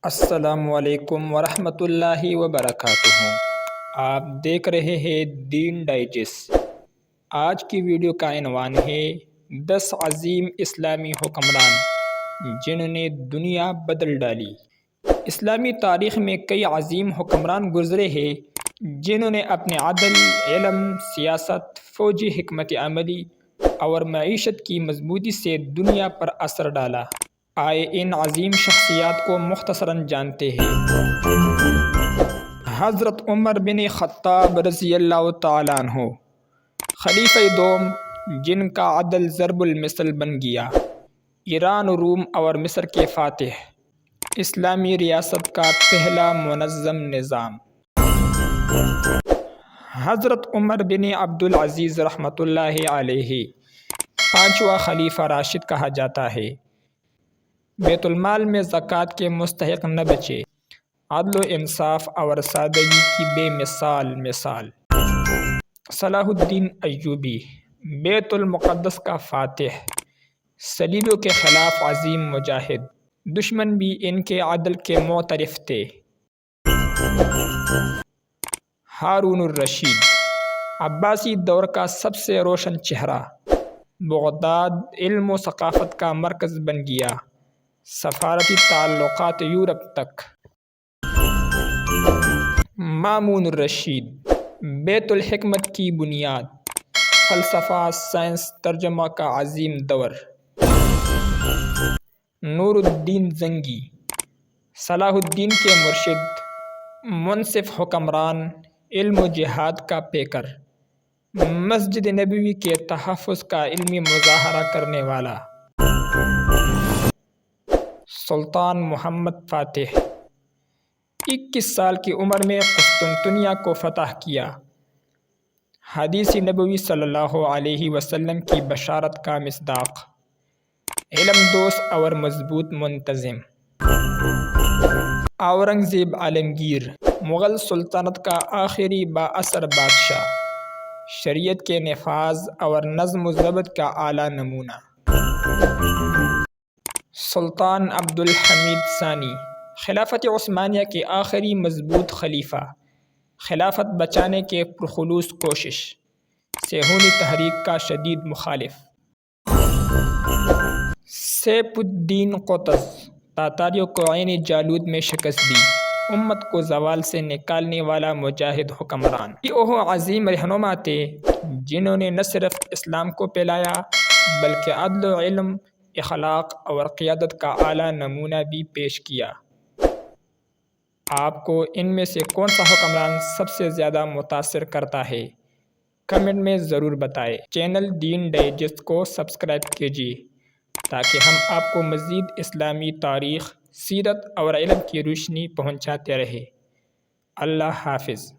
السلام علیکم ورحمۃ اللہ وبرکاتہ۔ آپ دیکھ رہے ہیں دین ڈائجسٹ۔ آج کی ویڈیو کا عنوان ہے 10 عظیم اسلامی حکمران جنہوں نے دنیا بدل ڈالی۔ اسلامی تاریخ میں کئی عظیم حکمران گزرے ہیں جنہوں نے اپنے عدل، علم، سیاست، فوجی حکمت عملی اور معیشت کی مضبوطی سے دنیا پر اثر ڈالا۔ آئے ان عظیم شخصیات کو مختصراً جانتے ہیں۔ حضرت عمر بن خطاب رضی اللہ تعالیٰ عنہ، خلیفہ دوم جن کا عدل ضرب المثل بن گیا، ایران، روم اور مصر کے فاتح، اسلامی ریاست کا پہلا منظم نظام۔ حضرت عمر بن عبدالعزیز رحمۃ اللہ علیہ، پانچواں خلیفہ راشد کہا جاتا ہے۔ بیت المال میں زکوٰۃ کے مستحق نہ بچے، عدل و انصاف اور سادگی کی بے مثال۔ صلاح الدین ایوبی، بیت المقدس کا فاتح، صلیبیوں کے خلاف عظیم مجاہد، دشمن بھی ان کے عدل کے معترف تھے۔ ہارون الرشید، عباسی دور کا سب سے روشن چہرہ، بغداد علم و ثقافت کا مرکز بن گیا، سفارتی تعلقات یورپ تک۔ مامون الرشید، بیت الحکمت کی بنیاد، فلسفہ، سائنس، ترجمہ کا عظیم دور۔ نور الدین زنگی، صلاح الدین کے مرشد، منصف حکمران، علم و جہاد کا پیکر، مسجد نبوی کے تحفظ کا علمی مظاہرہ کرنے والا۔ سلطان محمد فاتح، 21 سال کی عمر میں قسطنطنیہ کو فتح کیا، حدیث نبوی صلی اللہ علیہ وسلم کی بشارت کا مصداق، علم دوست اور مضبوط منتظم۔ اورنگزیب عالمگیر، مغل سلطنت کا آخری با اثر بادشاہ، شریعت کے نفاذ اور نظم و ضبط کا اعلیٰ نمونہ۔ سلطان عبدالحمید ثانی، خلافت عثمانیہ کے آخری مضبوط خلیفہ، خلافت بچانے کے پرخلوص کوشش، صہیونی تحریک کا شدید مخالف۔ سیف الدین قطز، تاتاریوں کو عین جالوت میں شکست دی، امت کو زوال سے نکالنے والا مجاہد حکمران۔ یہ وہ عظیم رہنما تھے جنہوں نے نہ صرف اسلام کو پھیلایا بلکہ عدل و علم، اخلاق اور قیادت کا اعلیٰ نمونہ بھی پیش کیا۔ آپ کو ان میں سے کون سا حکمران سب سے زیادہ متاثر کرتا ہے؟ کمنٹ میں ضرور بتائیں۔ چینل دین ڈائجسٹ کو سبسکرائب کیجیے تاکہ ہم آپ کو مزید اسلامی تاریخ، سیرت اور علم کی روشنی پہنچاتے رہیں۔ اللہ حافظ۔